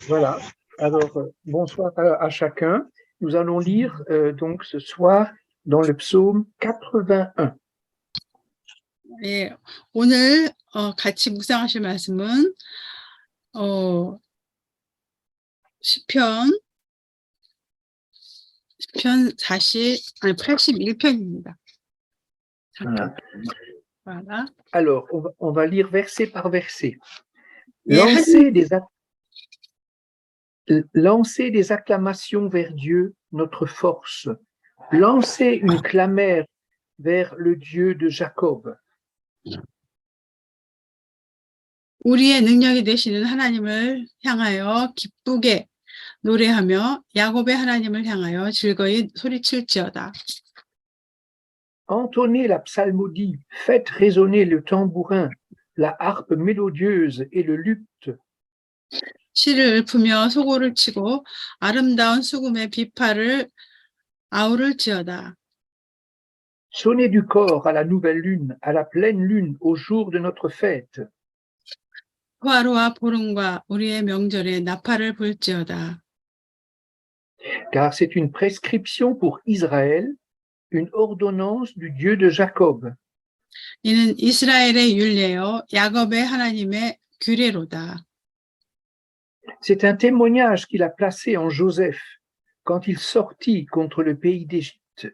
Voilà. Alors, bonsoir à chacun. Nous allons lire donc ce soir dans le psaume 81. 예, 오늘 같이 묵상하실 말씀은 시편 81편입니다. Voilà. voilà. Alors, on va lire verset par verset. 예, Lancez des acclamations vers Dieu, notre force. Lancez une clamère vers le Dieu de Jacob. 우리의 능력이 되시는 하나님을 향하여 기쁘게 노래하며 야곱의 하나님을 향하여 즐거이 소리칠지어다. Entonnez la psalmodie, faites résonner le tambourin, la harpe mélodieuse et le luth. 시를 읊으며 소고를 치고 아름다운 수금의 비파를 아우를지어다. Sonnez du corps à la nouvelle lune, à la pleine lune, au jour de notre fête. 하루와 보름과 우리의 명절에 나팔을 불지어다. Car c'est une prescription pour Israël, une ordonnance du Dieu de Jacob. 이는 이스라엘의 율례요 야곱의 하나님의 규례로다. C'est un témoignage qu'il a placé en Joseph quand il sortit contre le pays d'Égypte.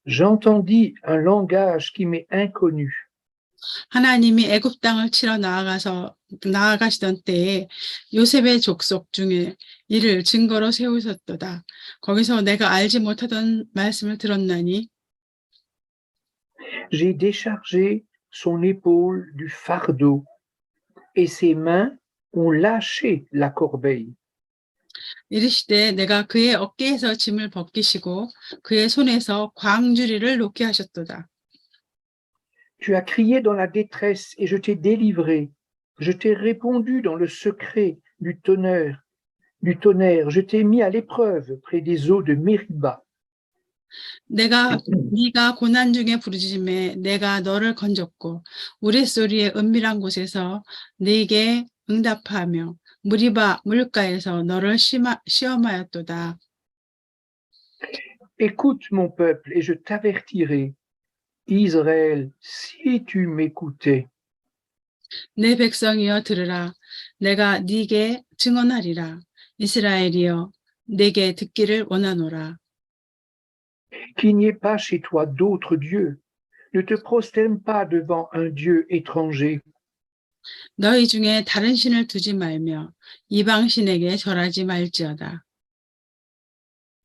J'entendis un langage qui m'est inconnu. 하나님이 애굽 땅을 치러 나아가시던 때에 요셉의 족속 중에 이를 증거로 세우셨도다. 거기서 내가 알지 못하던 말씀을 들었나니 J'ai déchargé son épaule du fardeau et ses mains ont lâché la corbeille. 이르시되 내가 그의 어깨에서 짐을 벗기시고 그의 손에서 광주리를 놓게 하셨도다. Tu as crié dans la détresse et je t'ai délivré. Je t'ai répondu dans le secret du tonnerre. Je t'ai mis à l'épreuve près des eaux de Mériba. 네가 고난 중에 부르짖음에 내가 너를 건졌고 우레소리의 은밀한 곳에서 네게 응답하며 무리바 물가에서 너를 시험하였도다. Écoute mon peuple et je t'avertirai. Israël, si tu m'écoutais. 내 백성이여 들으라. 내가 네게 증언하리라. 이스라엘이여 내게 듣기를 원하노라. Qu'il n'y ait pas chez toi d'autres dieux. Ne te prosterne pas devant un Dieu étranger. 너희 중에 다른 신을 두지 말며 이방 신에게 절하지 말지어다.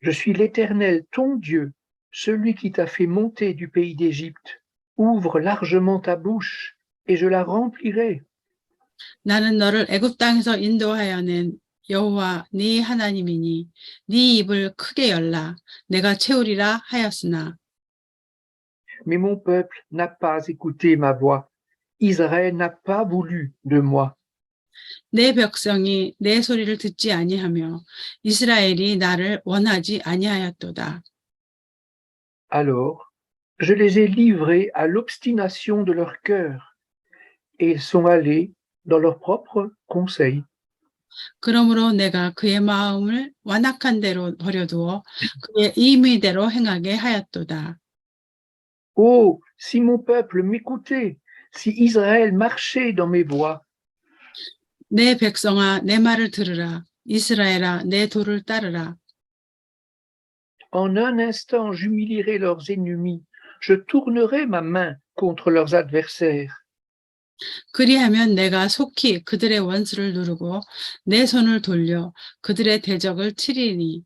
Je suis l'Éternel, ton Dieu, celui qui t'a fait monter du pays d'Égypte. Ouvre largement ta bouche et je la remplirai. 나는 너를 애굽 땅에서 인도하여 낸 여호와 네 하나님이니 네 입을 크게 열라 내가 채우리라 하였으나 Mais mon peuple n'a pas écouté ma voix. Israël n'a pas voulu de moi. 내 백성이 내 소리를 듣지 아니하며 이스라엘이 나를 원하지 아니하였도다. Alors, je les ai livrés à l'obstination de leur cœur et ils sont allés dans leur propre conseil. 그러므로 내가 그의 마음을 완악한 대로 버려두어 그의 임의대로 행하게 하였도다. Oh, si mon peuple m'écoutait, si Israël marchait dans mes voies. 내 백성아 내 말을 들으라. 이스라엘아 내 도를 따르라. En un instant, j'humilierai leurs ennemis. Je tournerai ma main contre leurs adversaires. 그리하면 내가 속히 그들의 원수를 누르고 내 손을 돌려 그들의 대적을 치리니.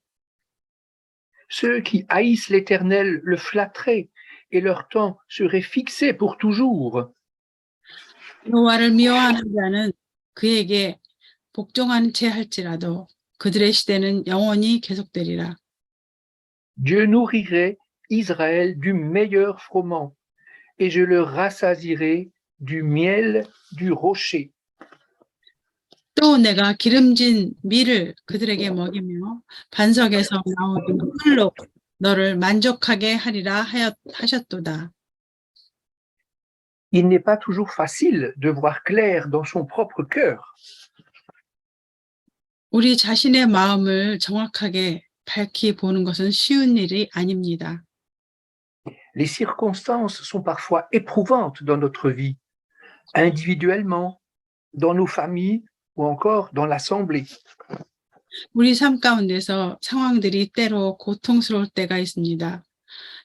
Ceux qui haïssent l'Éternel le flatteraient et leur temps serait fixé pour toujours. 여호와를 미워하는 자는 그에게 복종하는 채 할지라도 그들의 시대는 영원히 계속되리라. Dieu nourrirait Israël du meilleur froment et je le rassasierai du miel du rocher. 또 내가 기름진 밀을 그들에게 먹이며 반석에서 나오는 꿀로 너를 만족하게 하리라 하셨도다. Il n'est pas toujours facile de voir clair dans son propre cœur. 우리 자신의 마음을 정확하게 밝히 보는 것은 쉬운 일이 아닙니다. Les circonstances sont parfois éprouvantes dans notre vie, individuellement, dans nos familles ou encore dans l'Assemblée. 우리 삶 가운데서 상황들이 때로 고통스러울 때가 있습니다.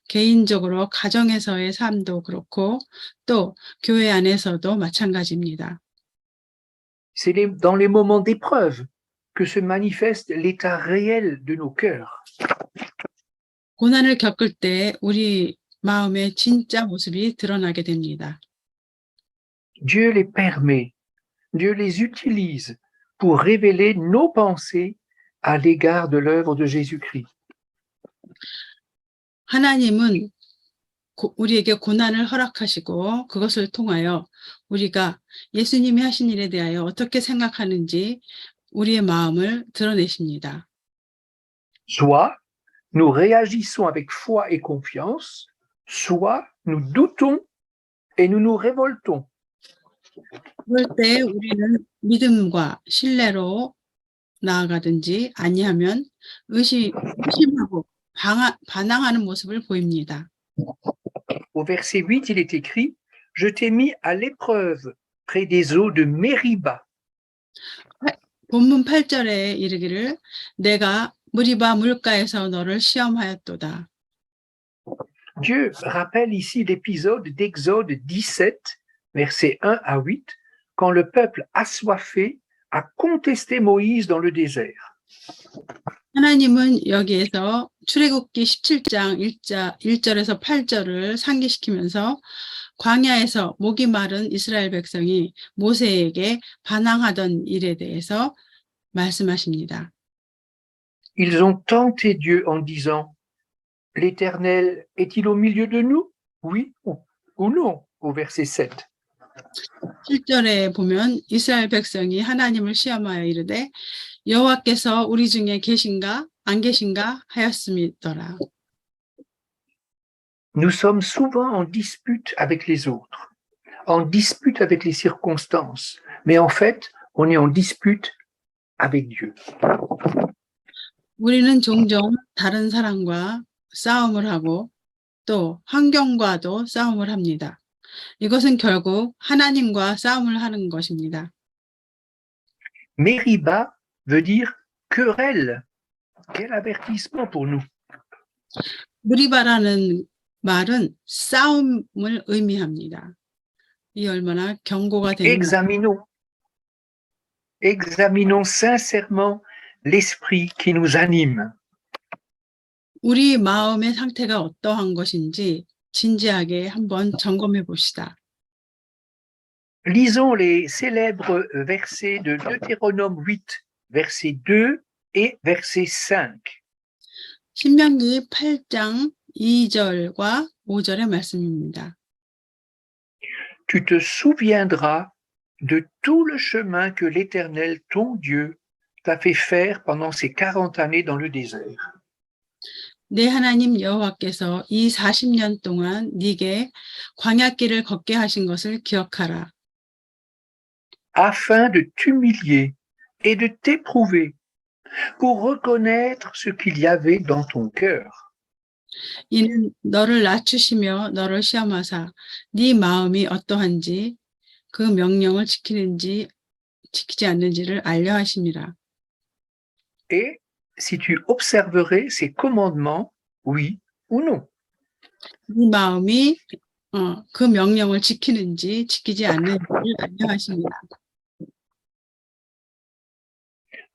개인적으로 가정에서의 삶도 그렇고 또 교회 안에서도 마찬가지입니다. C'est dans les moments d'épreuve que se manifeste l'état réel de nos cœurs. 고난을 겪을 때 우리 마음의 진짜 모습이 드러나게 됩니다. Dieu les permet, Dieu les utilise pour révéler nos pensées à l'égard de l'œuvre de Jésus-Christ. 하나님은 우리에게 고난을 허락하시고 그것을 통하여 우리가 예수님이 하신 일에 대하여 어떻게 생각하는지 우리의 마음을 드러내십니다. Soit nous réagissons avec foi et confiance, soit nous doutons et nous nous révoltons. 그럴 때 우리는 믿음과 신뢰로 나아가든지 아니하면 의심하고 반항하는 모습을 보입니다. Au verset 8, il est écrit « Je t'ai mis à l'épreuve près des eaux de Mériba. 본문 8절에 이르기를 내가 무리바 물가에서 너를 시험하였도다. Dieu rappelle ici l'épisode d'Exode 17, versets 1 à 8, quand le peuple assoiffé a contesté Moïse dans le désert. 하나님은 여기에서 출애굽기 17장 1절에서 8절을 상기시키면서 광야에서 목이 마른 이스라엘 백성이 모세에게 반항하던 일에 대해서 말씀하십니다. Ils ont tenté Dieu en disant « L'Éternel est-il au milieu de nous? Oui ou non ?» au verset 7. 7절에 보면 이스라엘 백성이 하나님을 시험하여 이르되 여호와께서 우리 중에 계신가 안 계신가 하였음이더라. Nous sommes souvent en dispute avec les autres, en dispute avec les circonstances, mais en fait, on est en dispute avec Dieu. 우리는 종종 다른 사람과 싸움을 하고 또 환경과도 싸움을 합니다. 이것은 결국 하나님과 싸움을 하는 것입니다. Mériba veut dire querelle. Quel avertissement pour nous. 무리바라는 말은 싸움을 의미합니다. 이 얼마나 경고가 되는 Examinons sincèrement l'esprit qui nous anime. 우리 마음의 상태가 어떠한 것인지 진지하게 한번 점검해 봅시다. Lisons les célèbres versets de Deutéronome 8, verset 2 et verset 5. 신명기 8장 2절과 5절의 말씀입니다. Tu te souviendras de tout le chemin que l'Éternel, ton Dieu, t'a fait faire pendant ces 40 années dans le désert. 내 하나님 여호와께서 이 40년 동안 네게 광야길을 걷게 하신 것을 기억하라. Afin de t'humilier et de t'éprouver, pour reconnaître ce qu'il y avait dans ton cœur. 이는 너를 낮추시며 너를 시험하사 네 마음이 어떠한지 그 명령을 지키는지 지키지 않는지를 알려 하심이라. Et si tu observerais ses commandements, oui ou non. 네 마음이 그 명령을 지키는지 지키지 않는지를 알려 하십니다.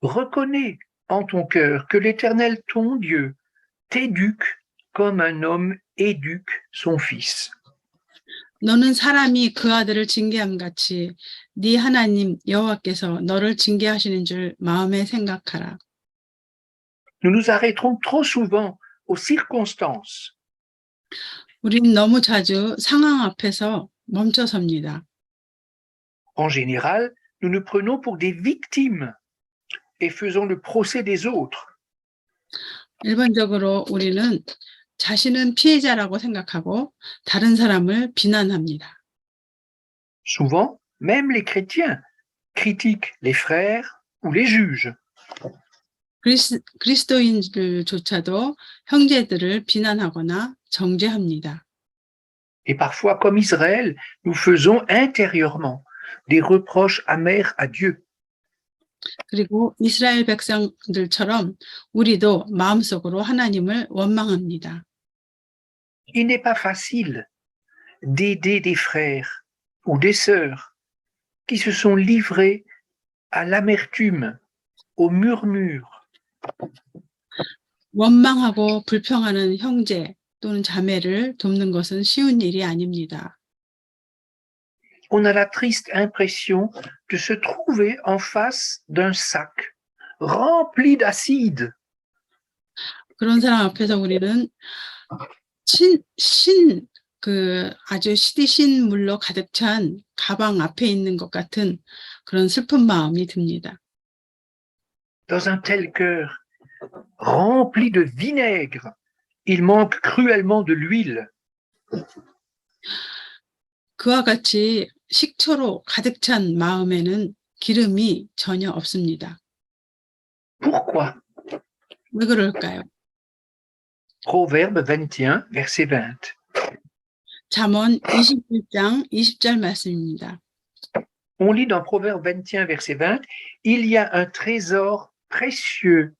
Reconnais en ton cœur que l'Éternel, ton Dieu, t'éduque comme un homme éduque son fils. 너는 사람이 그 아들을 징계함 같이 네 하나님 여호와께서 너를 징계하시는 줄 마음에 생각하라. Nous nous arrêterons trop souvent aux circonstances. 우리는 너무 자주 상황 앞에서 멈춰섭니다. En général, nous nous prenons pour des victimes et faisons le procès des autres. 일반적으로 우리는 자신은 피해자라고 생각하고 다른 사람을 비난합니다. Souvent, même les chrétiens critiquent les frères ou les jugent. 그리스도인들조차도 형제들을 비난하거나 정죄합니다. Et parfois, comme Israël, nous faisons intérieurement des reproches amers à Dieu. 그리고 이스라엘 백성들처럼 우리도 마음속으로 하나님을 원망합니다. Il n'est pas facile d'aider des frères ou des sœurs qui se sont livrés à l'amertume, au murmure, 원망하고 불평하는 형제 또는 자매를 돕는 것은 쉬운 일이 아닙니다. on a la triste impression de se trouver en face d'un sac rempli d'acide. 그런 사람 앞에서 우리는 아주 시디신 물로 가득 찬 가방 앞에 있는 것 같은 그런 슬픈 마음이 듭니다. Dans un tel cœur rempli de vinaigre, il manque cruellement de l'huile. 그와 같이 식초로 가득 찬 마음에는 기름이 전혀 없습니다. Pourquoi? 왜 그럴까요? Proverbe 21, verset 20. 잠언 21장 20절 말씀입니다. On lit dans Proverbe 21, verset 20, il y a un trésor précieux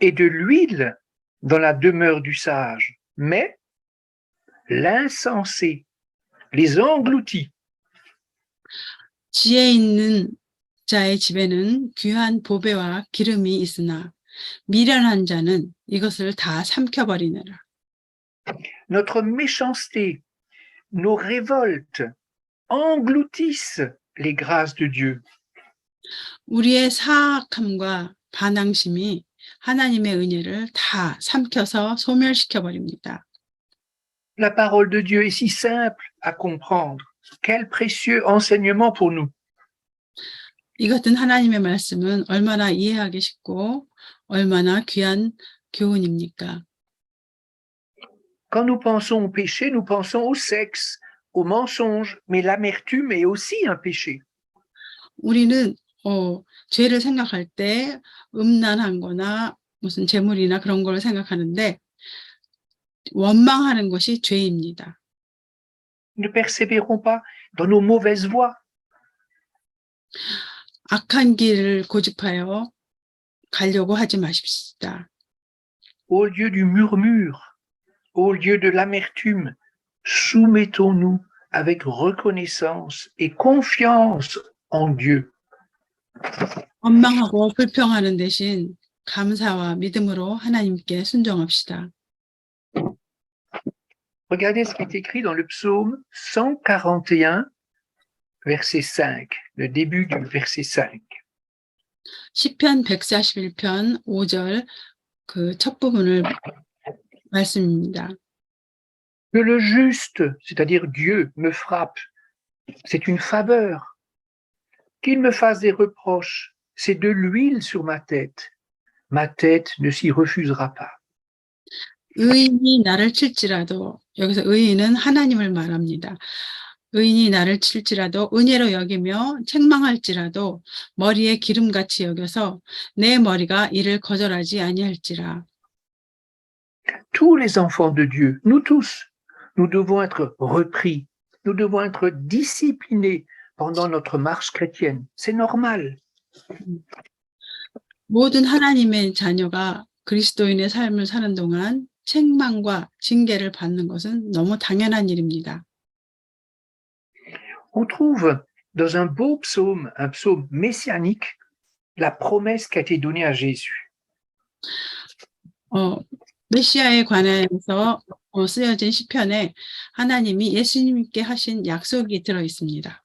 et de l'huile dans la demeure du sage, mais l'insensé les engloutit. 지혜 있는 자의 집에는 귀한 보배와 기름이 있으나 미련한 자는 이것을 다 삼켜버리느라. Notre méchanceté, nos révoltes engloutissent les grâces de Dieu. 우리의 사악함과 반항심이 하나님의 은혜를 다 삼켜서 소멸시켜버립니다. La parole de Dieu est si simple à comprendre. Quel précieux enseignement pour nous. 이 같은 하나님의 말씀은 얼마나 이해하기 쉽고 얼마나 귀한 교훈입니까? Quand nous pensons au péché, nous pensons au sexe, au mensonge, mais l'amertume est aussi un péché. 우리는 죄를 생각할 때 음란한 거나 무슨 재물이나 그런 걸 생각하는데 원망하는 것이 죄입니다. Ne persévérons pas dans nos mauvaises voies. 악한 길을 고집하여 가려고 하지 마십시다. Au lieu du murmure, au lieu de l'amertume, soumettons-nous avec reconnaissance et confiance en Dieu. 원망하고 불평하는 대신 감사와 믿음으로 하나님께 순종합시다. Regardez ce qui est écrit dans le psaume 141, verset 5, le début du verset 5. 시편 141편 5절 그 첫 부분을 말씀입니다. Que le juste, c'est-à-dire Dieu, me frappe, c'est une faveur. Qu'il me fasse des reproches, c'est de l'huile sur ma tête. Ma tête ne s'y refusera pas. 의인이 나를 칠지라도, 여기서 의인은 하나님을 말합니다. 의인이 나를 칠지라도 은혜로 여기며 책망할지라도 머리에 기름같이 여겨서 내 머리가 이를 거절하지 아니할지라. Tous les enfants de Dieu, nous tous, nous devons être repris, nous devons être disciplinés pendant notre marche chrétienne. C'est normal. 모든 하나님의 자녀가 그리스도인의 삶을 사는 동안 책망과 징계를 받는 것은 너무 당연한 일입니다. On trouve dans un beau psaume, un psaume messianique, la promesse qui a été donnée à Jésus. 메시아에 관해서 쓰여진 시편에 하나님이 예수님께 하신 약속이 들어 있습니다.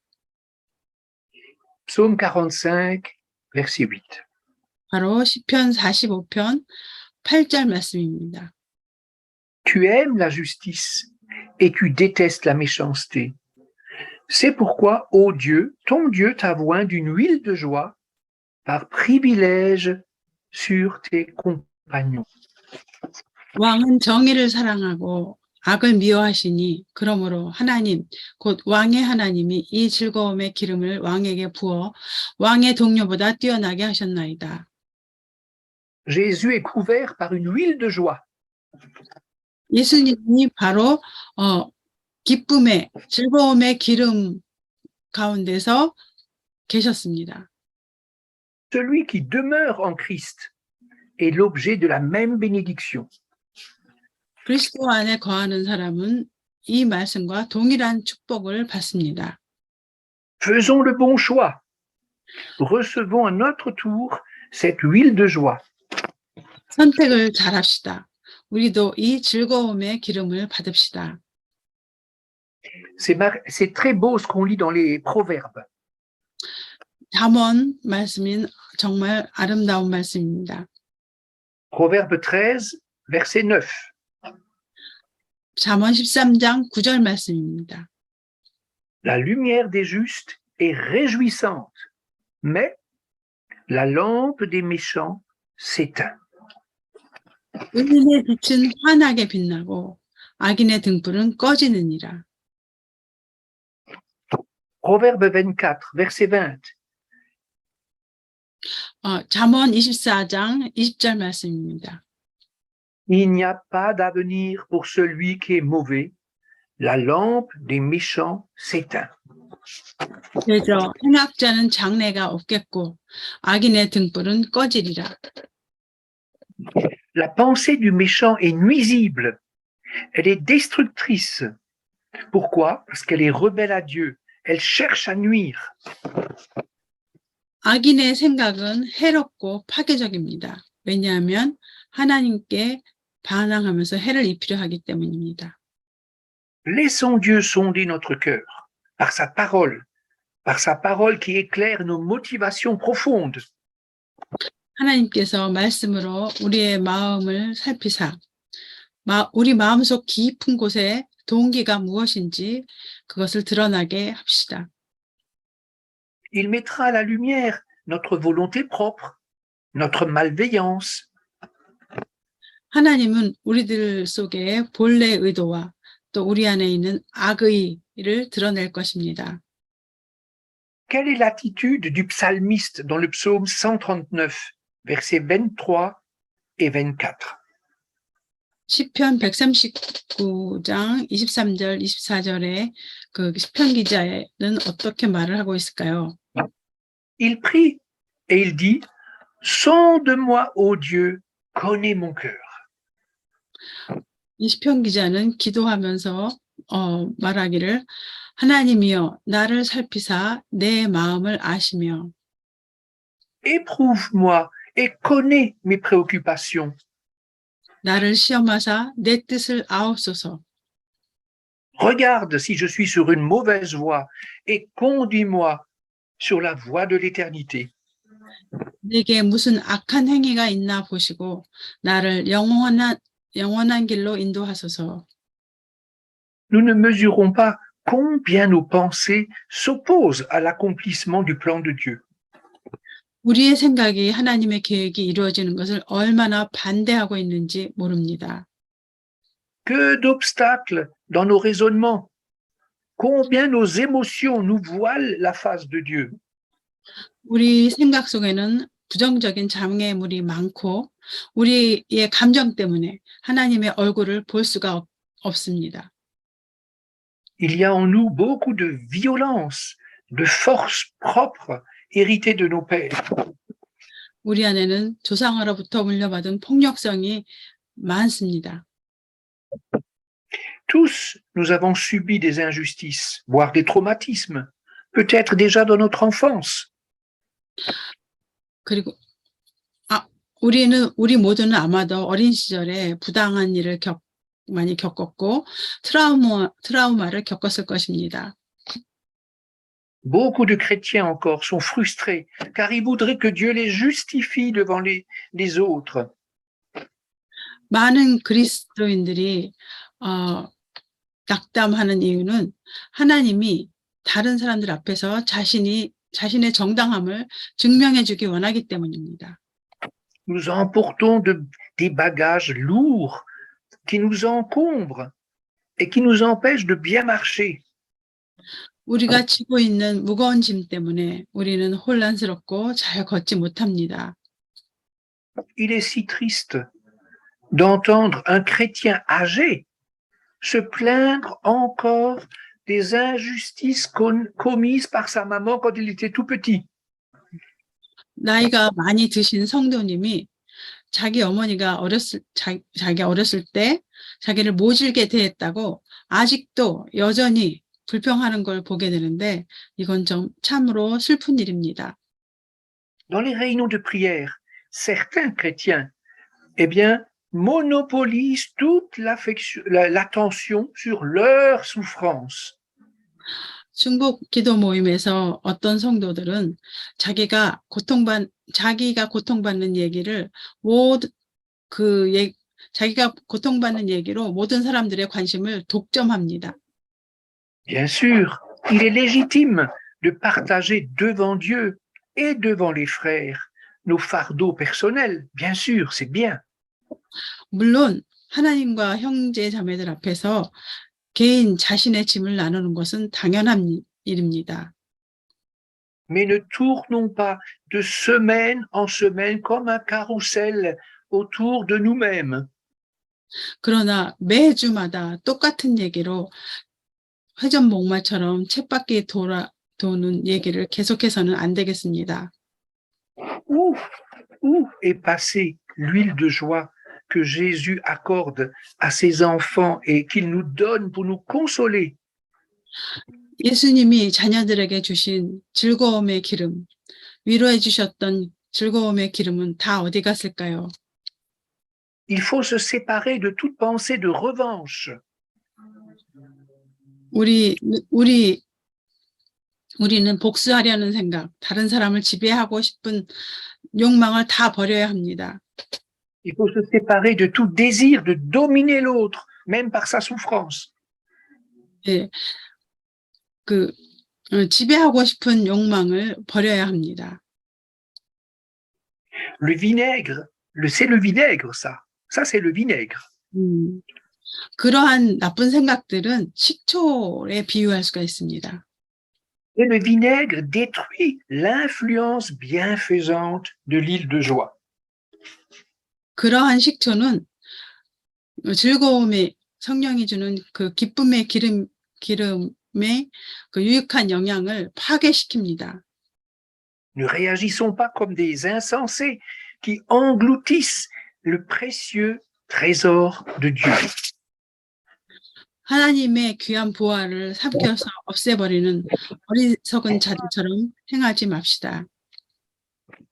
Psaume 45, verset 8. 바로 시편 45편 8절 말씀입니다. Tu aimes la justice et tu détestes la méchanceté. C'est pourquoi, ô Dieu, ton Dieu t'a oint d'une huile de joie par privilège sur tes compagnons. 왕은 정의를 사랑하고 악을 미워하시니 그러므로 하나님 곧 왕의 하나님이 이 즐거움의 기름을 왕에게 부어 왕의 동료보다 뛰어나게 하셨나이다. Jésus est couvert par une huile de joie. 예수님이 바로 기쁨의 즐거움의 기름 가운데서 계셨습니다. Celui qui demeure en Christ est l'objet de la même bénédiction. 그리스도 안에 거하는 사람은 이 말씀과 동일한 축복을 받습니다. Faisons le bon choix. Recevons à notre tour cette huile de joie. 선택을 잘합시다. 우리도 이 즐거움의 기름을 받읍시다. C'est très beau ce qu'on lit dans les proverbes. 잠언 말씀인 정말 아름다운 말씀입니다. Proverbe 13, verset 9. 잠언 13장 9절 말씀입니다. La lumière des justes est réjouissante, mais la lampe des méchants s'éteint. 의인의 빛은 환하게 빛나고 악인의 등불은 꺼지느니라. Proverbe 24, verset 20. 잠언 24장 20절 말씀입니다. Il n'y a pas d'avenir pour celui qui est mauvais. La lampe des méchants s'éteint. 그저 행악자는 장래가 없겠고 악인의 등불은 꺼지리라. La pensée du méchant est nuisible. Elle est destructrice. Pourquoi? Parce qu'elle est rebelle à Dieu. Elle cherche à nuire. 악인의 생각은 해롭고 파괴적입니다. 왜냐하면 하나님께 반항하면서 해를 입히려 하기 때문입니다. Laissons Dieu sonder notre cœur par sa parole qui éclaire nos motivations profondes. 하나님께서 말씀으로 우리의 마음을 살피사 우리 마음속 깊은 곳에 동기가 무엇인지 그것을 드러나게 합시다. Il mettra à la lumière notre volonté propre, notre malveillance. 하나님은 우리들 속에 본래 의도와 또 우리 안에 있는 악의를 드러낼 것입니다. Quelle est l'attitude du psalmiste dans le psaume 139, versets 23 et 24? 시편 139장 23절 24절에 그 시편 기자는 어떻게 말을 하고 있을까요? Il prie et il dit, sonde-moi, ô Dieu, connais mon cœur. 이 시편 기자는 기도하면서 말하기를 하나님이여 나를 살피사 내 마음을 아시며 Éprouve-moi et connais mes préoccupations. 나를 시험하사 내 뜻을 아옵소서. Regarde si je suis sur une mauvaise voie et conduis-moi sur la voie de l'éternité. 내게 무슨 악한 행위가 있나 보시고 나를 영원한 길로 인도하소서. Nous ne mesurons pas combien nos pensées s'opposent à l'accomplissement du plan de Dieu. 우리의 생각이 하나님의 계획이 이루어지는 것을 얼마나 반대하고 있는지 모릅니다. Que d'obstacles dans nos raisonnements. Combien nos émotions nous voilent la face de Dieu. 우리 생각 속에는 부정적인 장애물이 많고 우리의 감정 때문에 하나님의 얼굴을 볼 수가 없습니다. Il y a en nous beaucoup de violence, de force propre héritée de nos pères. 우리 안에는 조상으로부터 물려받은 폭력성이 많습니다. Tous, nous avons subi des injustices, voire des traumatismes, peut-être déjà dans notre enfance. 그리고 우리 모두는 아마도 어린 시절에 부당한 일을 많이 겪었고 트라우마를 겪었을 것입니다. Beaucoup de chrétiens encore sont frustrés car ils voudraient que Dieu les justifie devant les autres. 많은 그리스도인들이 낙담하는 이유는 하나님이 다른 사람들 앞에서 자신의 정당함을 증명해 주기 원하기 때문입니다. Nous emportons des bagages lourds qui nous encombrent et qui nous empêchent de bien marcher. 우리가 지고 있는 무거운 짐 때문에 우리는 혼란스럽고 잘 걷지 못합니다. il est si triste d'entendre un chrétien âgé se plaindre encore des injustices commises par sa maman quand il était tout petit. 나이가 많이 드신 성도님이 자기 어머니가 자기가 어렸을 때 자기를 모질게 대했다고 아직도 여전히 불평하는 걸 보게 되는데 이건 좀 참으로 슬픈 일입니다. Dans les réunions de prière, certains chrétiens, eh bien, monopolisent toute l'attention sur leur souffrance. 중복 기도 모임에서 어떤 성도들은 자기가 고통받는 얘기를 자기가 고통받는 얘기로 모든 사람들의 관심을 독점합니다. Bien sûr, il est légitime de partager devant Dieu et devant les frères nos fardeaux personnels. Bien sûr, c'est bien. 물론 하나님과 형제 자매들 앞에서 개인 자신의 짐을 나누는 것은 당연한 일입니다. Mais ne tournons pas de semaine en semaine comme un carrousel autour de nous-mêmes. 그러나 매주마다 똑같은 얘기로 회전목마처럼 쳇바퀴 도는 얘기를 계속해서는 안 되겠습니다. Où est passée l'huile de joie que Jésus accorde à ses enfants et qu'il nous donne pour nous consoler? 예수님이 자녀들에게 주신 즐거움의 기름, 위로해 주셨던 즐거움의 기름은 다 어디 갔을까요? Il faut se séparer de toute pensée de revanche. 우리는 복수하려는 생각, 다른 사람을 지배하고 싶은 욕망을 다 버려야 합니다. Il faut se séparer de tout désir de dominer l'autre, même par sa souffrance. 예, 지배하고 싶은 욕망을 버려야 합니다. Le vinaigre, c'est le vinaigre, ça. Ça, c'est le vinaigre. 그러한 나쁜 생각들은 식초에 비유할 수가 있습니다. Et le vinaigre détruit l'influence bienfaisante de l'huile de joie. 그러한 식초는 즐거움의 성령이 주는 그 기쁨의 기름의 그 유익한 영향을 파괴시킵니다. Ne réagissons pas comme des insensés qui engloutissent le précieux trésor de Dieu. 하나님의 귀한 보화를 삼켜서 없애버리는 어리석은 자들처럼 행하지 맙시다.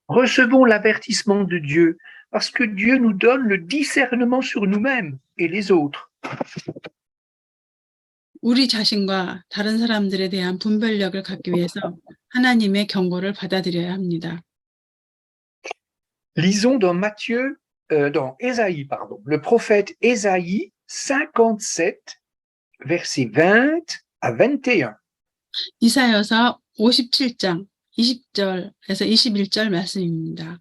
Recevons l'avertissement de Dieu parce que Dieu nous donne le discernement sur nous-mêmes et les autres. 우리 자신과 다른 사람들에 대한 분별력을 갖기 위해서 하나님의 경고를 받아들여야 합니다. Lisons dans Ésaïe, le prophète Ésaïe 57, versets 20 à 21. 이사야서 57장 20절에서 21절 말씀입니다.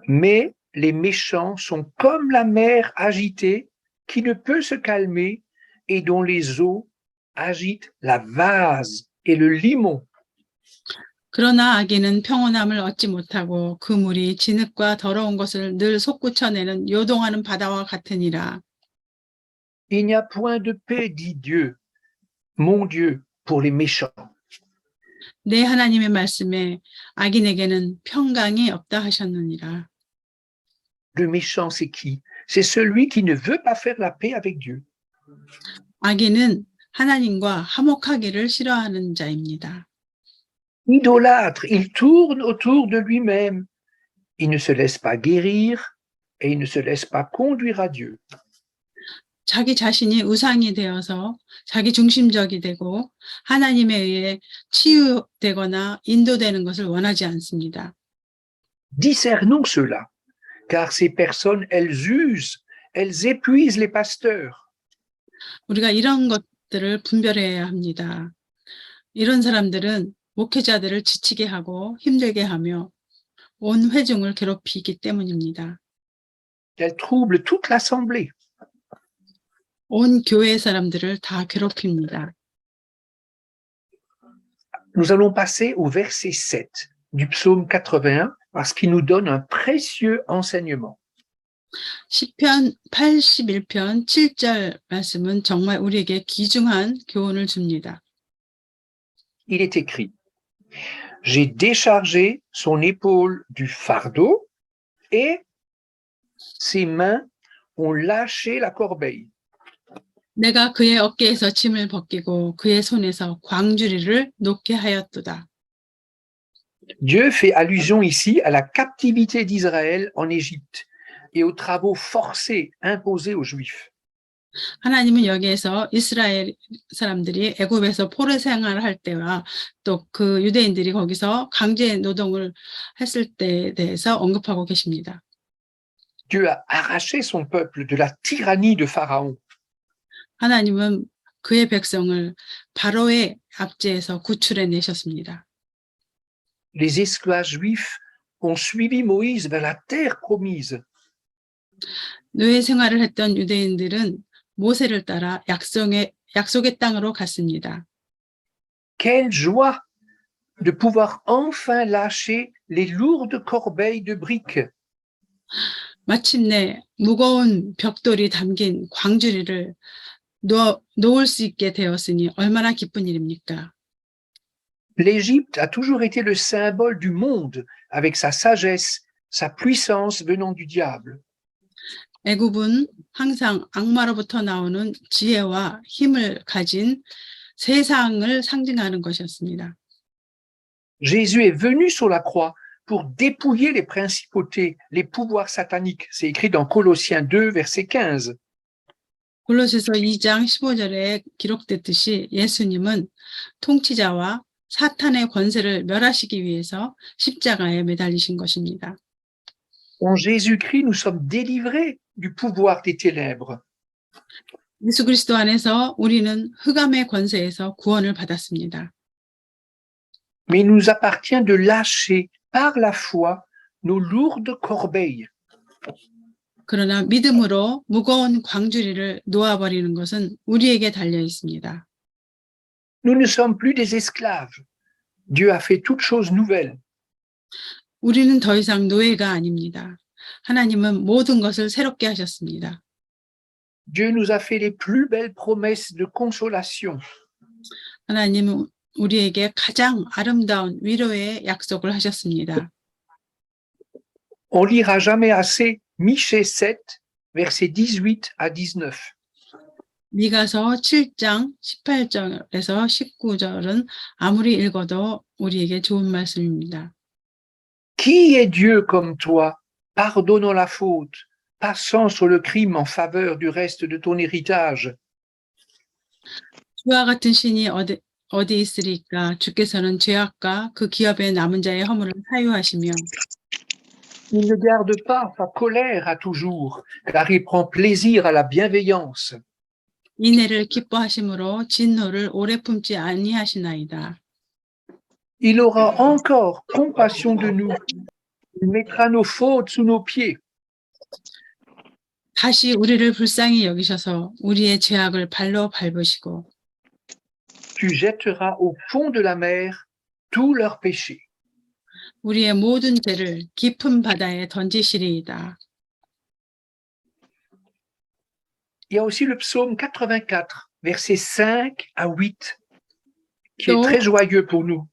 Mais les méchants sont comme la mer agitée qui ne peut se calmer et dont les eaux agitent la vase et le limon. 그러나 악인은 평온함을 얻지 못하고 그 물이 진흙과 더러운 것을 늘 솟구쳐내는 요동하는 바다와 같으니라. Il n'y a point de paix, dit Dieu, mon Dieu, pour les méchants. 내 하나님의 말씀에 악인에게는 평강이 없다 하셨느니라. Le méchant, c'est qui? C'est celui qui ne veut pas faire la paix avec Dieu. 악인은 하나님과 화목하기를 싫어하는 자입니다. Idolâtre, il tourne autour de lui-même. Il ne se laisse pas guérir et il ne se laisse pas conduire à Dieu. 자기 자신이 우상이 되어서 자기 중심적이 되고 하나님에 의해 치유되거나 인도되는 것을 원하지 않습니다. Discernons cela, car ces personnes, elles épuisent les pasteurs. 우리가 이런 것들을 분별해야 합니다. 이런 사람들은 목회자들을 지치게 하고 힘들게 하며 온 회중을 괴롭히기 때문입니다. Elles troublent toute l'assemblée. 온 교회 사람들을 다 괴롭힙니다. Nous allons passer au verset 7 du psaume 81 parce qu'il nous donne un précieux enseignement. 시편 81편 7절 말씀은 정말 우리에게 귀중한 교훈을 줍니다. Il est écrit, j'ai déchargé son épaule du fardeau et ses mains ont lâché la corbeille. 내가 그의 어깨에서 짐을 벗기고 그의 손에서 광주리를 놓게 하였도다. Dieu fait allusion ici à la captivité d'Israël en Égypte et aux travaux forcés imposés aux Juifs. 하나님은 여기에서 이스라엘 사람들이 애굽에서 포로 생활을 할 때와 또 그 유대인들이 거기서 강제 노동을 했을 때에 대해서 언급하고 계십니다. Dieu a arraché son peuple de la tyrannie de Pharaon. 하나님은 그의 백성을 바로의 압제에서 구출해 내셨습니다. Les esclaves juifs ont suivi Moïse vers la terre promise. 노예 생활을 했던 유대인들은 모세를 따라 약속의 땅으로 갔습니다. Quelle joie de pouvoir enfin lâcher les lourdes corbeilles de briques. 마침내 무거운 벽돌이 담긴 광주리를 놓을 수 있게 되었으니 얼마나 기쁜 일입니까? L'Égypte a toujours été le symbole du monde avec sa sagesse, sa puissance venant du diable. 애굽은 항상 악마로부터 나오는 지혜와 힘을 가진 세상을 상징하는 것이었습니다. Jésus est venu sur la croix pour dépouiller les principautés, les pouvoirs sataniques. C'est écrit dans Colossiens 2, verset 15. 골로새서 2장 15절에 기록됐듯이 예수님은 통치자와 사탄의 권세를 멸하시기 위해서 십자가에 매달리신 것입니다. En Jésus-Christ, nous sommes délivrés du pouvoir des ténèbres. 예수 그리스도 안에서 우리는 흑암의 권세에서 구원을 받았습니다. Mais il nous appartient de lâcher par la foi nos lourdes corbeilles. 그러나 믿음으로 무거운 광주리를 놓아버리는 것은 우리에게 달려 있습니다. Nous ne sommes plus des esclaves. Dieu a fait toutes choses nouvelles. 우리는 더 이상 노예가 아닙니다. 하나님은 모든 것을 새롭게 하셨습니다. Dieu nous a fait les plus belles promesses de consolation. 하나님은 우리에게 가장 아름다운 위로의 약속을 하셨습니다. On lira jamais assez Michée 7, versets 18 à 19. 미가서 7장 18절에서 19절은 아무리 읽어도 우리에게 좋은 말씀입니다. Qui est Dieu comme toi, pardonnant la faute, passant sur le crime en faveur du reste de ton héritage? 주와 같은 신이 어디 있으리까? 주께서는 죄악과 그 기업의 남은 자의 허물을 사유하시며 Il ne garde pas sa colère à toujours, car il prend plaisir à la bienveillance. 인애를 기뻐하심으로 진노를 오래 품지 아니하시나이다. Il aura encore compassion de nous. Il mettra nos fautes sous nos pieds. 다시 우리를 불쌍히 여기셔서 우리의 죄악을 발로 밟으시고 Tu jetteras au fond de la mer tous leurs péchés. 우리의 모든 죄를 깊은 바다에 던지시리이다. Il y a aussi le psaume 84, versets 5 à 8, qui est 또, très joyeux pour nous.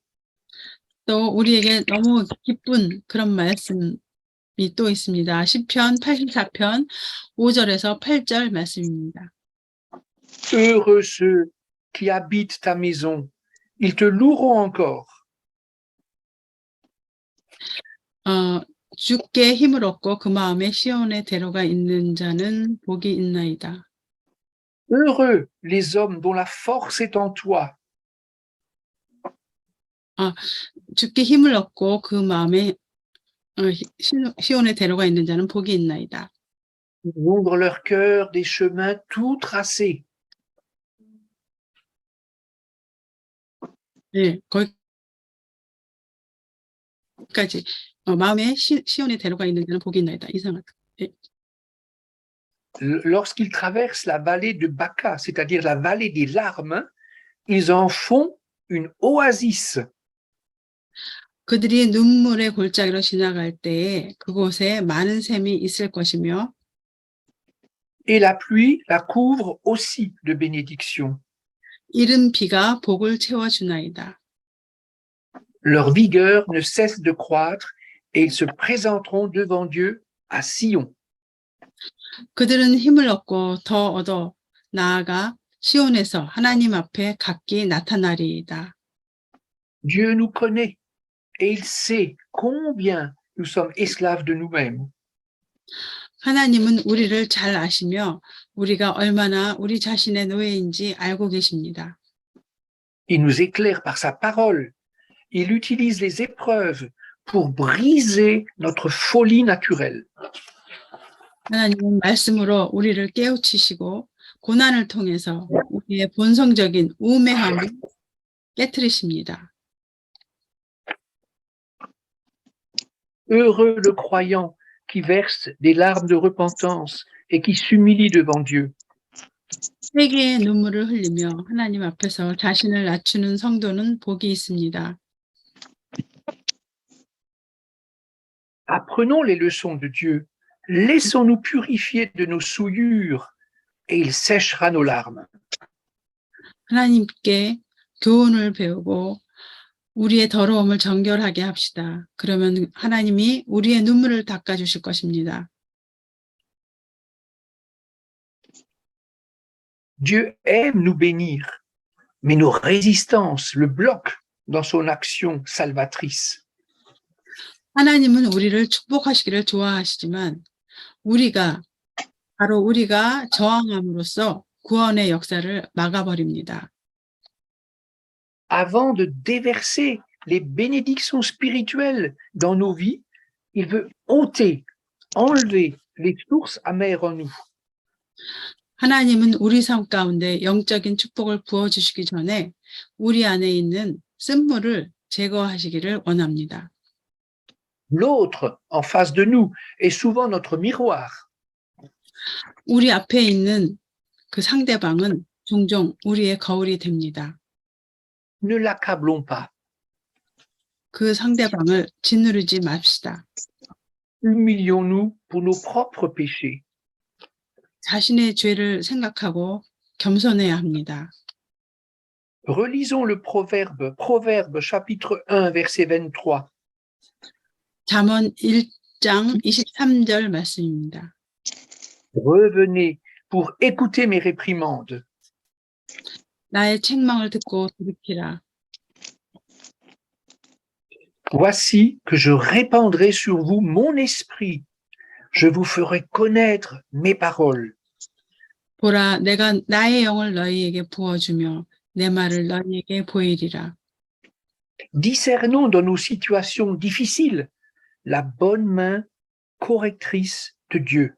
또 우리에게 너무 기쁜 그런 말씀이 또 있습니다. 시편 84편 5절에서 8절 말씀입니다. Heureux ceux qui habitent ta maison, ils te loueront encore. 주께 힘을 얻고 그 마음에 시온의 대로가 있는 자는 복이 있나이다. Heureux les hommes dont la force est en toi. 주께 힘을 얻고 그 마음에 시온의 대로가 있는 자는 복이 있나이다. Ils ouvrent leur cœur des chemins tout tracés. 네, 거기까지 마음에 시온의 대로가 있는 자는 복이 있나이다. 이상하다. 네. Lorsqu'ils traversent la vallée de Baca, c'est-à-dire la vallée des larmes, ils en font une oasis. 그들이 눈물의 골짜기로 지나갈 때에 그곳에 많은 샘이 있을 것이며 Et la pluie la couvre aussi de bénédictions. 이른 비가 복을 채워주나이다. Leur vigueur ne cesse de croître et ils se présenteront devant Dieu à Sion. 그들은 힘을 얻고 더 얻어 나아가 시온에서 하나님 앞에 각기 나타나리이다. Dieu nous connaît et il sait combien nous sommes esclaves de nous-mêmes. 하나님은 우리를 잘 아시며 우리가 얼마나 우리 자신의 노예인지 알고 계십니다. Il nous éclaire par sa parole. Il utilise les épreuves pour briser notre folie naturelle. 하나님은 말씀으로 우리를 깨우치시고 고난을 통해서 우리의 본성적인 우매함을 깨트리십니다. Heureux le croyant qui verse des larmes de repentance et qui s'humilie devant Dieu. 회개의 눈물을 흘리며 하나님 앞에서 자신을 낮추는 성도는 복이 있습니다. Apprenons les leçons de Dieu. Laissons-nous purifier de nos souillures et il séchera nos larmes. 하나님께 교훈을 배우고 우리의 더러움을 정결하게 합시다. 그러면 하나님이 우리의 눈물을 닦아주실 것입니다. Dieu aime nous bénir, mais nos résistances le bloquent dans son action salvatrice. 하나님은 우리를 축복하시기를 좋아하시지만 우리가 저항함으로써 구원의 역사를 막아버립니다. Avant de déverser les bénédictions spirituelles dans nos vies, il veut ôter, enlever les sources amères en nous. 하나님은 우리 삶 가운데 영적인 축복을 부어주시기 전에 우리 안에 있는 쓴물을 제거하시기를 원합니다. L'autre, en face de nous, est souvent notre miroir. 우리 앞에 있는 그 상대방은 종종 우리의 거울이 됩니다. Ne l'accablons pas. 그 상대방을 짓누르지 맙시다. Humilions-nous pour nos propres péchés. 자신의 죄를 생각하고 겸손해야 합니다. Relisons le Proverbe chapitre 1, verset 23. 잠언 1장 23절 말씀입니다. Revenez pour écouter mes réprimandes. 나의 책망을 듣고 돌이키라. Voici que je répandrai sur vous mon esprit. Je vous ferai connaître mes paroles. 보라, 내가 나의 영을 너희에게 부어주며 내 말을 너희에게 보이리라. Discernons dans nos situations difficiles la bonne main correctrice de Dieu.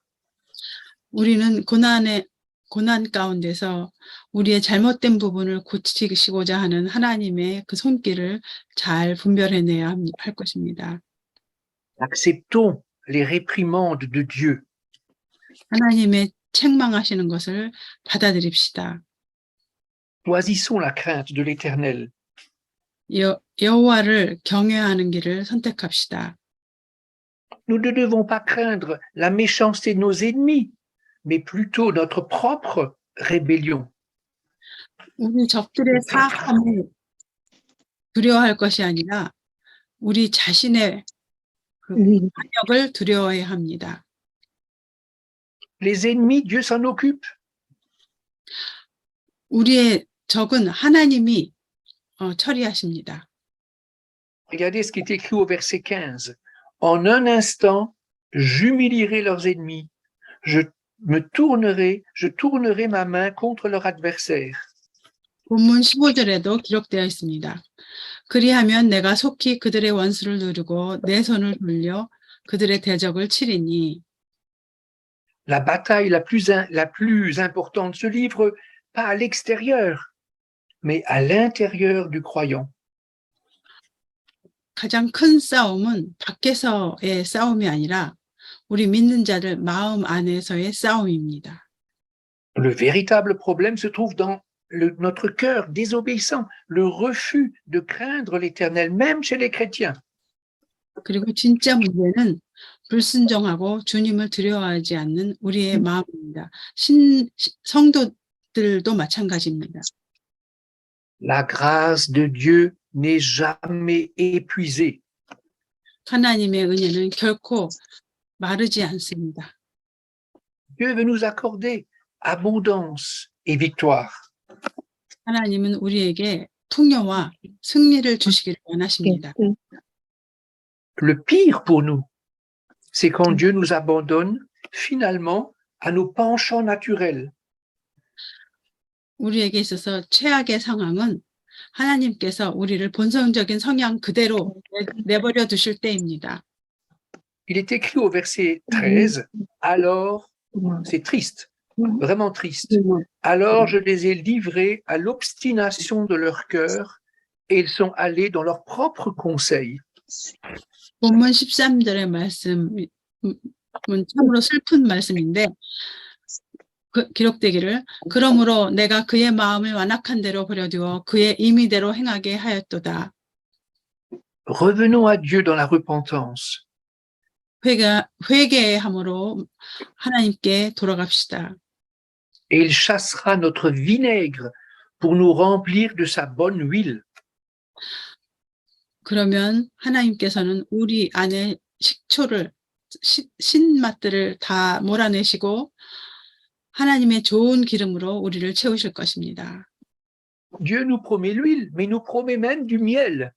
우리는 고난 가운데서 우리의 잘못된 부분을 고치시고자 하는 하나님의 그 손길을 잘 분별해내야 할 것입니다. Acceptons les réprimandes de Dieu. 하나님의 책망하시는 것을 받아들입시다. Choisissons la crainte de l'Éternel. 여호와를 경외하는 길을 선택합시다. Nous ne devons pas craindre la méchanceté de nos ennemis, mais plutôt notre propre rébellion. 우리 적들의 사악함을 두려워할 것이 아니라 우리 자신의 그 반역을 두려워해야 합니다. Les ennemis, Dieu s'en occupe. 우리의 적은 하나님이 처리하십니다. Regardez ce qui est écrit au verset 15. En un instant, j'humilierai leurs ennemis. Je tournerai ma main contre leur adversaire. 본문 15절에도 기록되어 있습니다. 그리하면 내가 속히 그들의 원수를 누르고 내 손을 돌려 그들의 대적을 치리니. La bataille la plus importante de ce livre, pas à l'extérieur, mais à l'intérieur du croyant. 가장 큰 싸움은 밖에서의 싸움이 아니라 우리 믿는 자들 마음 안에서의 싸움입니다. Le véritable problème se trouve dans notre cœur désobéissant, le refus de craindre l'Éternel, même chez les chrétiens. 그리고 진짜 문제는 불순종하고 주님을 두려워하지 않는 우리의 마음입니다. 성도들도 마찬가지입니다. La grâce de Dieu n'est jamais épuisée. 하나님의 은혜는 결코 마르지 않습니다. Dieu veut nous accorder abondance et victoire. 하나님은 우리에게 풍요와 승리를 주시기를 원하십니다. Le pire pour nous, c'est quand Dieu nous abandonne finalement à nos penchants naturels. 우리에게 있어서 최악의 상황은 하나님께서 우리를 본성적인 성향 그대로 내버려 두실 때입니다. Il est écrit au verset 13, alors, c'est triste, vraiment triste. Alors je les ai livrés à l'obstination de leur cœur et ils sont allés dans leur propre conseil. 본문 13절의 말씀은 참으로 슬픈 말씀인데 기록되기를 그러므로 내가 그의 마음을 완악한 대로 버려두어 그의 임의대로 행하게 하였도다. Revenons à Dieu dans la repentance. 회개함으로 하나님께 돌아갑시다. Et il chassera notre vinaigre pour nous remplir de sa bonne huile. 그러면 하나님께서는 우리 안에 식초를 신맛들을 다 몰아내시고 하나님의 좋은 기름으로 우리를 채우실 것입니다. Dieu nous promet l'huile, mais il nous promet même du miel.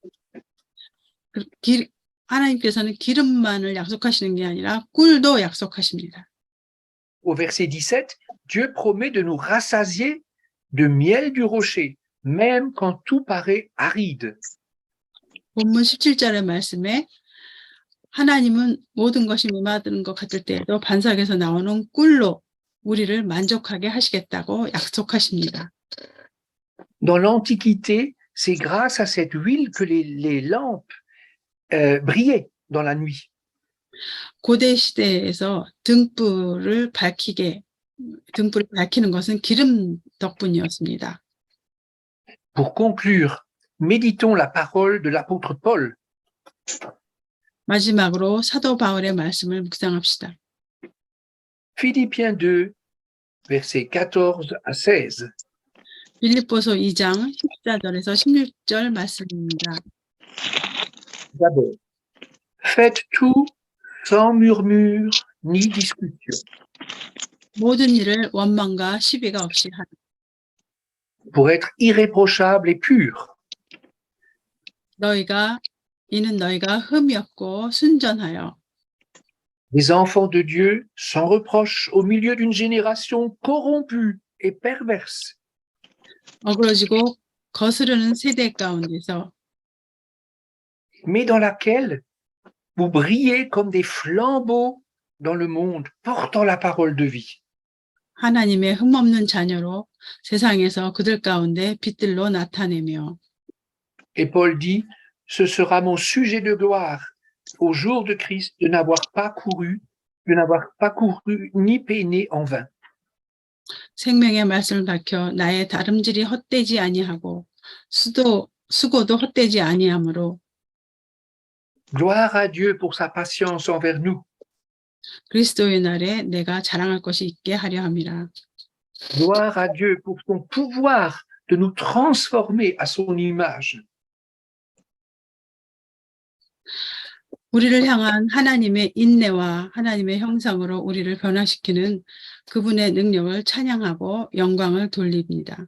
하나님께서는 기름만을 약속하시는 게 아니라 꿀도 약속하십니다. Au verset 17, Dieu promet de nous rassasier de miel du rocher, même quand tout paraît aride. 본문 17절의 말씀에 하나님은 모든 것이 메마른 것 같을 때에도 반삭에서 나오는 꿀로 우리를 만족하게 하시겠다고 약속하십니다. Dans l'Antiquité, c'est grâce à cette huile que les lampes brillaient dans la nuit. 고대 시대에서 등불을 밝히는 것은 기름 덕분이었습니다. Pour conclure, méditons la parole de l'apôtre Paul. 마지막으로 사도 바울의 말씀을 묵상합시다. Philippiens 2, versets 14 à 16. 빌립보서 2장 14절에서 16절 말씀입니다. D'abord, faites tout sans murmure ni discussion, 모든 일을 원망과 시비가 없이 하라. pour être irréprochable et pur, 이는 너희가 흠이 없고 순전하여 des enfants de Dieu sans reproche au milieu d'une génération corrompue et perverse, 어그러지고 거스르는 세대 가운데서 mais dans laquelle vous brillez comme des flambeaux dans le monde, portant la parole de vie. 하나님의 흠없는 자녀로 세상에서 그들 가운데 빛들로 나타내며 Et Paul dit, ce sera mon sujet de gloire au jour de Christ de n'avoir pas couru ni peiné en vain. 생명의 말씀을 밝혀 나의 다름질이 헛되지 아니하고 수고도 헛되지 아니하므로 Gloire à Dieu pour sa patience envers nous. 그리스도의 날에 내가 자랑할 것이 있게 하려 함이라. Gloire à Dieu pour son pouvoir de nous transformer à son image. 우리를 향한 하나님의 인내와 하나님의 형상으로 우리를 변화시키는 그분의 능력을 찬양하고 영광을 돌립니다.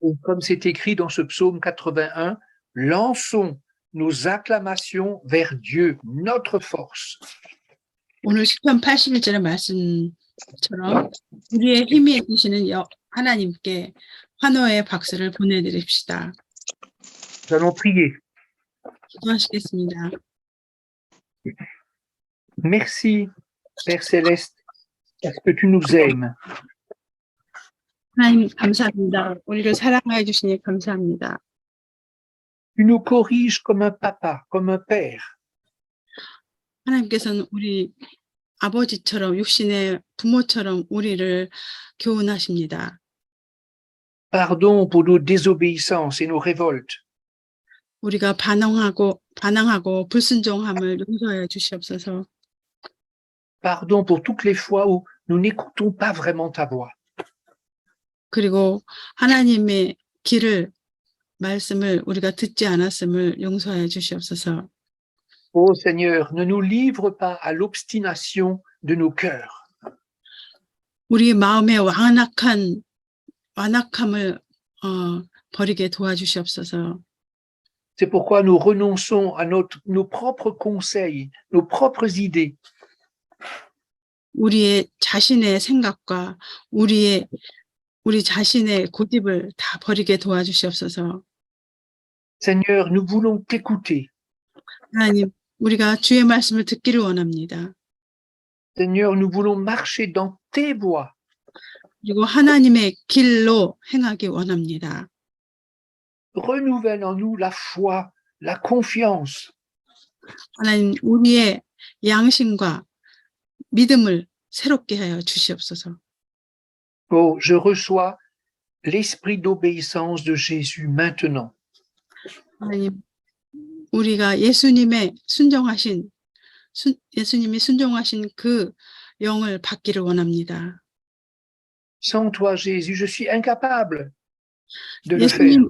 Et comme c'est écrit dans ce psaume 81, lançons nos acclamations vers Dieu, notre force. 오늘 시편 81절의 말씀처럼 우리의 힘이 되시는 하나님께 환호의 박수를 보내드립시다. Nous allons prier. 기도하시겠습니다. Merci, Père Céleste, parce que tu nous aimes. 하나님 감사합니다. 우리를 사랑해 주시니 감사합니다. Tu nous corriges comme un papa, comme un père. 하나님께서는 우리 아버지처럼 육신의 부모처럼 우리를 교훈하십니다. Pardon pour nos désobéissances et nos révoltes. 우리가 반항하고 불순종함을 용서하여 주시옵소서. Pardon pour toutes les fois où nous n'écoutons pas vraiment ta voix. 그리고 하나님의 말씀을 우리가 듣지 않았음을 용서하여 주시옵소서. Ô Seigneur, ne nous livre pas à l'obstination de nos cœurs. 우리 마음의 완악함을 버리게 도와주시옵소서. C'est pourquoi nous renonçons à nos propres conseils, nos propres idées. 우리의 자신의 생각과 우리 자신의 고집을 다 버리게 도와주시옵소서. Seigneur, nous voulons t'écouter. 하나님, 우리가 주의 말씀을 듣기를 원합니다. Seigneur, nous voulons marcher dans tes voies. 그리고 하나님의 길로 행하기 원합니다. Renouvelle en nous la foi, la confiance. 하나님, 우리의 양심과 믿음을 새롭게 하여 주시옵소서. Oh, je reçois l'esprit d'obéissance de Jésus maintenant. 하나님, 우리가 예수님이 순종하신 그 영을 받기를 원합니다. Sans toi, Jésus, je suis incapable de le faire.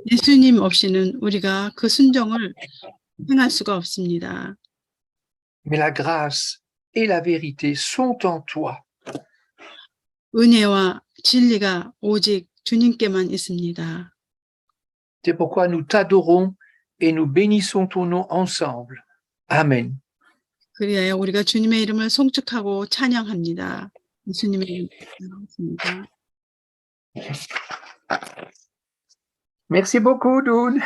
예수님 없이는 우리가 그 순종을 행할 수가 없습니다. Mais la grâce et la vérité sont en toi. 은혜와 진리가 오직 주님께만 있습니다. C'est pourquoi nous t'adorons et nous bénissons ton nom ensemble. Amen. 그리하여 우리가 주님의 이름을 송축하고 찬양합니다. 예수님의 이름으로 찬양합니다. Merci beaucoup, Doun.